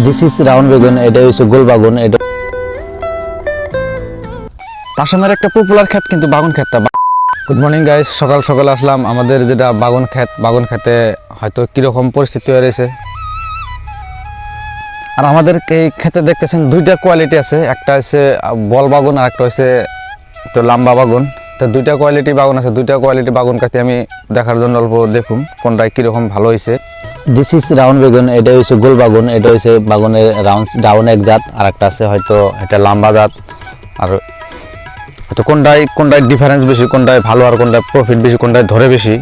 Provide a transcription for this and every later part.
This is round বেগুন, এটা হচ্ছে গোল বাগুন। এটা তাসামের একটা পপুলার ক্ষেত কিন্তু বাগুন ক্ষেতটা। গুড মর্নিং গাইস, সকাল সকাল আসলাম আমাদের যেটা বাগুন ক্ষেতে হয়তো কীরকম পরিস্থিতি হয়ে রয়েছে। আর আমাদের এই ক্ষেতে দেখতেছেন দুইটা কোয়ালিটি আছে, একটা হচ্ছে বল বাগুন আর একটা হচ্ছে তো লাম্বা বাগুন। তো দুইটা কোয়ালিটি বাগুন আছে, দুইটা কোয়ালিটি বাগুন ক্ষেতে আমি দেখার জন্য অল্প দেখুন কোনটায় কীরকম ভালো হয়েছে। দিস ইজ রাউন্ড বেগুন, এটা হচ্ছে গোল বাগুন। এটা হচ্ছে বাগুনের ডাউন এক জাত, আর একটা আছে হয়তো এটা লাম্বা জাত। আর হয়তো কোনটায় ডিফারেন্স বেশি, কোনটায় ভালো আর কোনটায় প্রফিট বেশি, কোনটায় ধরে বেশি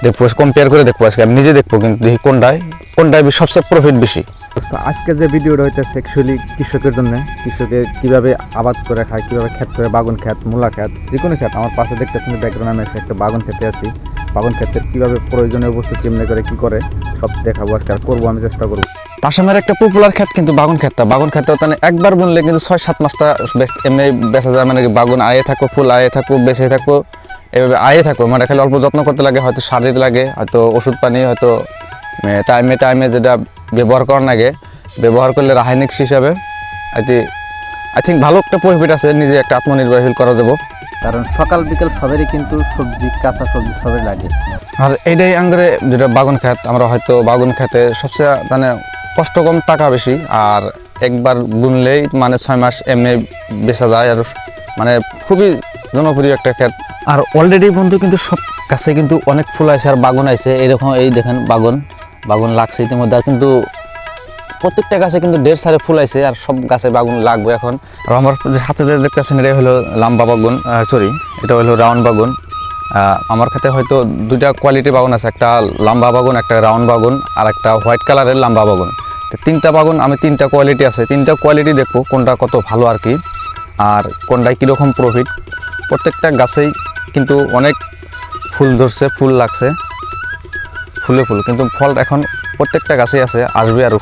দেখবো, কম্পেয়ার করে দেখবো আজকে। আমি নিজে দেখবো কিন্তু দেখি কোনটায় সবচেয়ে প্রফিট বেশি। আজকে যে ভিডিওটা হইতেছে অ্যাকচুয়ালি কৃষকের জন্য, কৃষকে কিভাবে আবাদ করে খায়, কিভাবে ক্ষেত করে, বাগুন ক্ষেত, মূলা ক্ষেত, যে কোনো ক্ষেত। আমার পাশে দেখতেছেন ব্যাকগ্রাউন্ডে আমি একটা বাগুন ক্ষেতে আছি। বাগুন ক্ষেতের কীভাবে প্রয়োজনীয় বস্তু কেমনে করে কী করে সব দেখাবো আজকে, আর করবো, আমি চেষ্টা করবো। তাসামের একটা পপুলার ক্ষেত কিন্তু বাগুন ক্ষেতটা মানে একবার বুনলে কিন্তু 6-7 মাসটা এমনি বেচা যায়। মানে বাগুন আয়ে থাকো, ফুল আয়ে থাকো, বেঁচে থাকো, এভাবে আয়ে থাকো। মানে খালি অল্প যত্ন করতে লাগে, হয়তো সার দিতে লাগে, হয়তো ওষুধ পানি, হয়তো টাইমে যেটা ব্যবহার করার লাগে, ব্যবহার করলে রাসায়নিক হিসাবে আই থিঙ্ক ভালো একটা প্রফিট আছে, নিজে একটা আত্মনির্ভরশীল করা যাবো। কারণ সকাল বিকেল সবেরই কিন্তু সবজি, কাঁচা সবজি সবের লাগে। আর এইটাই আঙ্গরে যেটা বাগুন ক্ষেত, আমরা হয়তো বাগুন ক্ষেতে সবচেয়ে মানে কষ্ট কম, টাকা বেশি, আর একবার বুনলেই মানে 6 মাস এমনি বেচা যায়। আর মানে খুবই জনপ্রিয় একটা ক্ষেত। আর অলরেডি বন্ধু কিন্তু সব গাছে কিন্তু অনেক ফুল আছে আর বাগুন আছে। এইরকম এই দেখেন বাগুন লাগছে ইতিমধ্যে। আর কিন্তু প্রত্যেকটা গাছে কিন্তু 1.5 সারে ফুল আছে, আর সব গাছে বাগুন লাগবে এখন। আর আমার যে হাতে দেখতেছেন এটা হলো লাম্বা বাগুন, এটা হলো রাউন্ড বাগুন। আমার ক্ষেতে হয়তো দুইটা কোয়ালিটি বাগুন আছে, একটা লাম্বা বাগুন, একটা রাউন্ড বাগুন, আর একটা হোয়াইট কালারের লাম্বা বাগুন। তো 3টা বাগুন, আমি 3টা কোয়ালিটি আছে, 3টা কোয়ালিটি দেখবো কোনটা কত ভালো আর কি, আর কোনটায় কীরকম প্রফিট। প্রত্যেকটা গাছেই কিন্তু অনেক ফুল ধরছে, ফুল লাগছে, ফুল কিন্তু ফল এখন প্রত্যেকটা গাছেই আছে, আসবে আরও।